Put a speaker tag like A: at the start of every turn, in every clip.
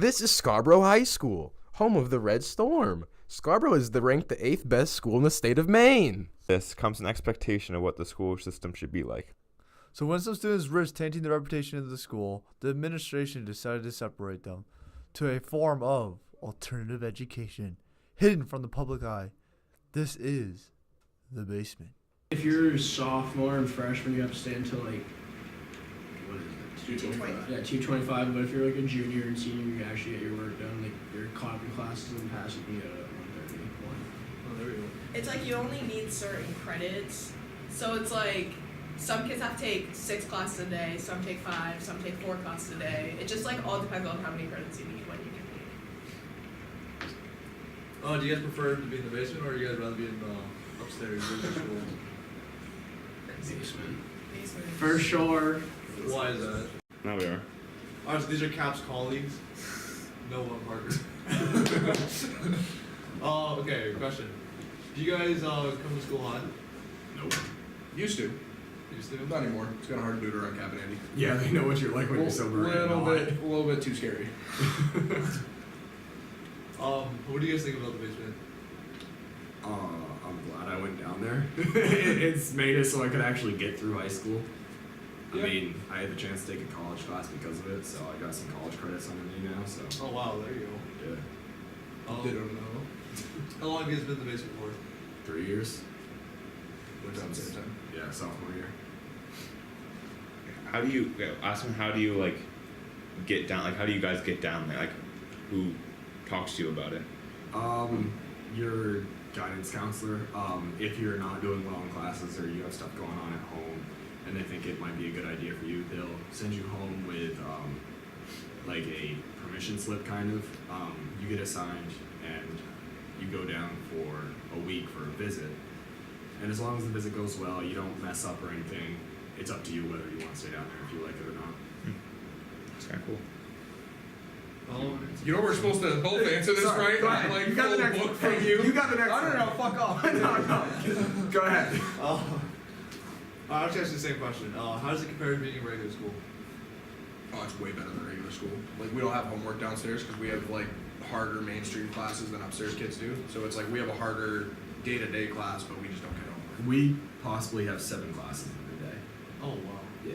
A: This is Scarborough High School, home of the Red Storm. Scarborough is ranked the 8th best school in the state of Maine.
B: This comes an expectation of what the school system should be like.
C: So when some students risked tainting the reputation of the school, the administration decided to separate them to a form of alternative education, hidden from the public eye. This is the basement.
D: If you're a sophomore and freshman, you have to stay until like, what is it?
E: 225.
D: Yeah, 225. But if you're like a junior and senior, you can actually get your work done. Like your caught up in classes and pass, you can get a 130.
C: Oh, there we go.
E: It's like you only need certain credits. So it's like some kids have to take 6 classes a day, some take 5, some take 4 classes a day. It just like all depends on how many credits you need when you can take.
C: Do you guys prefer to be in the basement, or do you guys rather be in the upstairs school?
D: Basement.
E: Basement.
D: For sure.
C: Why is that?
B: Now we are.
C: Alright, so these are Cap's colleagues. No one, Parker. Okay, question. Do you guys come to school hot?
F: Nope. Used to.
C: Used to?
F: Not anymore. It's kind of hard to do it around Cap and Andy.
A: Yeah, they know what you're like when you're sober.
F: A little bit too scary.
C: What do you guys think about the basement?
G: I'm glad I went down there. It's made it so I could actually get through high school.
F: Yeah.
G: I mean, I had the chance to take a college class because of it, so I got some college credits under me now, so.
C: Oh wow, there you
G: Yeah.
C: go.
F: They don't know.
C: How long have you guys been in the basement for?
G: 3 years.
F: Went down same time.
G: Yeah, sophomore year.
B: How do you ask them? How do you like get down? Like, how do you guys get down there? Like, who talks to you about it?
G: Your guidance counselor, if you're not doing well in classes or you have stuff going on at home and they think it might be a good idea for you, they'll send you home with like a permission slip kind of. You get assigned and you go down for a week for a visit. And as long as the visit goes well, you don't mess up or anything, it's up to you whether you want to stay down there if you like it or not.
B: It's kind of cool.
F: You know we're supposed to both answer this,
G: Sorry,
F: right?
G: go
F: Not
G: ahead.
F: like
G: You got the
F: full
G: next
F: book
G: one.
F: from
G: Hey,
F: you.
G: you got the next
F: No,
G: one.
F: fuck off.
G: No. Go ahead.
C: I'll actually ask the same question. How does it compare to being in regular school?
F: Oh, it's way better than regular school. Like, we don't have homework downstairs because we have, like, harder mainstream classes than upstairs kids do. So it's like we have a harder day-to-day class, but we just don't get homework.
G: We possibly have 7 classes every day.
C: Oh wow.
G: Yeah.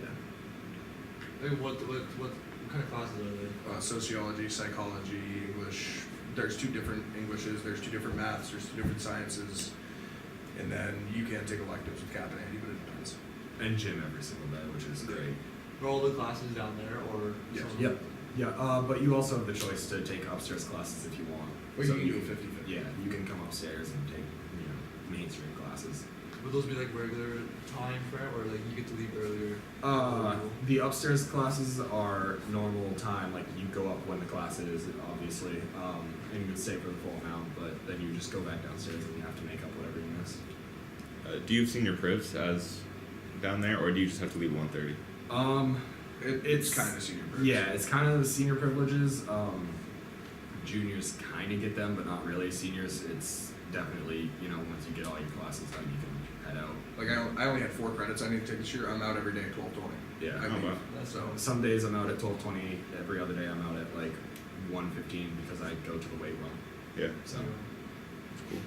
C: Hey, what kind of classes are they?
F: Sociology, psychology, English. There's 2 different Englishes, there's 2 different maths, there's 2 different sciences. And then you can take electives with Cap and Andy, but it depends.
G: And gym every single day, which is great.
C: Are all the classes down there, or?
F: Yes.
C: some of
G: Yep.
C: them?
G: Yeah, but you also have the choice to take upstairs classes if you want.
F: Well,
G: So
F: you can do a 50-50.
G: Yeah, you can come upstairs and take, mainstream classes.
C: Would those be like regular time frame, or like you get to leave earlier?
G: The upstairs classes are normal time, like you go up when the class is, obviously, and you would stay for the full amount, but then you just go back downstairs and you have to make up whatever you missed.
B: Do you have senior privs as down there, or do you just have to leave at 1:30?
F: It's kind of senior privilege.
G: Yeah, it's kind of the senior privileges. Juniors kind of get them, but not really. Seniors, it's definitely, once you get all your classes done, you can head out.
F: Like, I only had 4 credits I need to take this year. I'm out every day at 12:20.
G: Yeah.
F: I
B: Oh,
F: leave.
B: wow.
F: So,
G: Some days I'm out at 12:20. Every other day I'm out at like 1:15 because I go to the weight room.
B: Yeah.
G: So
B: It's cool.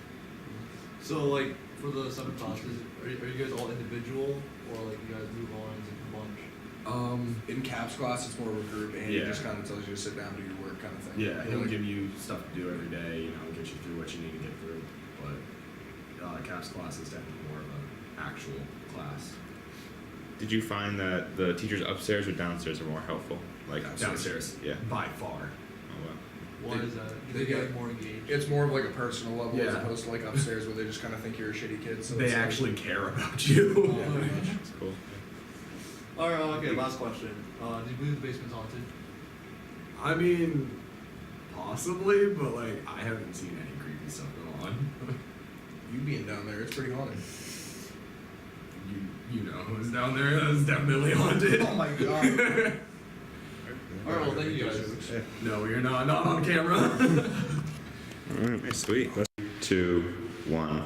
C: So like for the 7 classes, are you guys all individual, or like you guys move on as a bunch?
F: in Cap's class, it's more of a group, and he
G: Yeah.
F: just kind of tells you to sit down, do your work, kind of thing.
G: yeah, he'll
F: Like,
G: give you stuff to do every day. Get you through what you need to get through. But Cap's class is definitely more of an actual class.
B: Did you find that the teachers upstairs or downstairs are more helpful? Like
G: Downstairs,
B: Yeah.
G: by far.
B: Oh wow.
C: Why
F: They-
C: is that? Do
F: they
C: they get
F: get-
C: like more engaged?
F: It's more of like a personal level as
G: Yeah.
F: opposed to like upstairs where they just kind of think you're a shitty kid. So
G: They
F: it's like-
G: actually care about you.
F: Yeah, pretty much.
B: That's cool.
C: Alright, okay, last question. Do you believe the basement's haunted?
G: I mean, possibly, but like I haven't seen any creepy stuff go on.
F: You being down there, it's pretty haunted.
G: You know who's down there? That's definitely haunted.
F: Oh my god.
C: Alright, well thank you guys.
G: No, you're not on camera.
B: All right, sweet. 2, 1.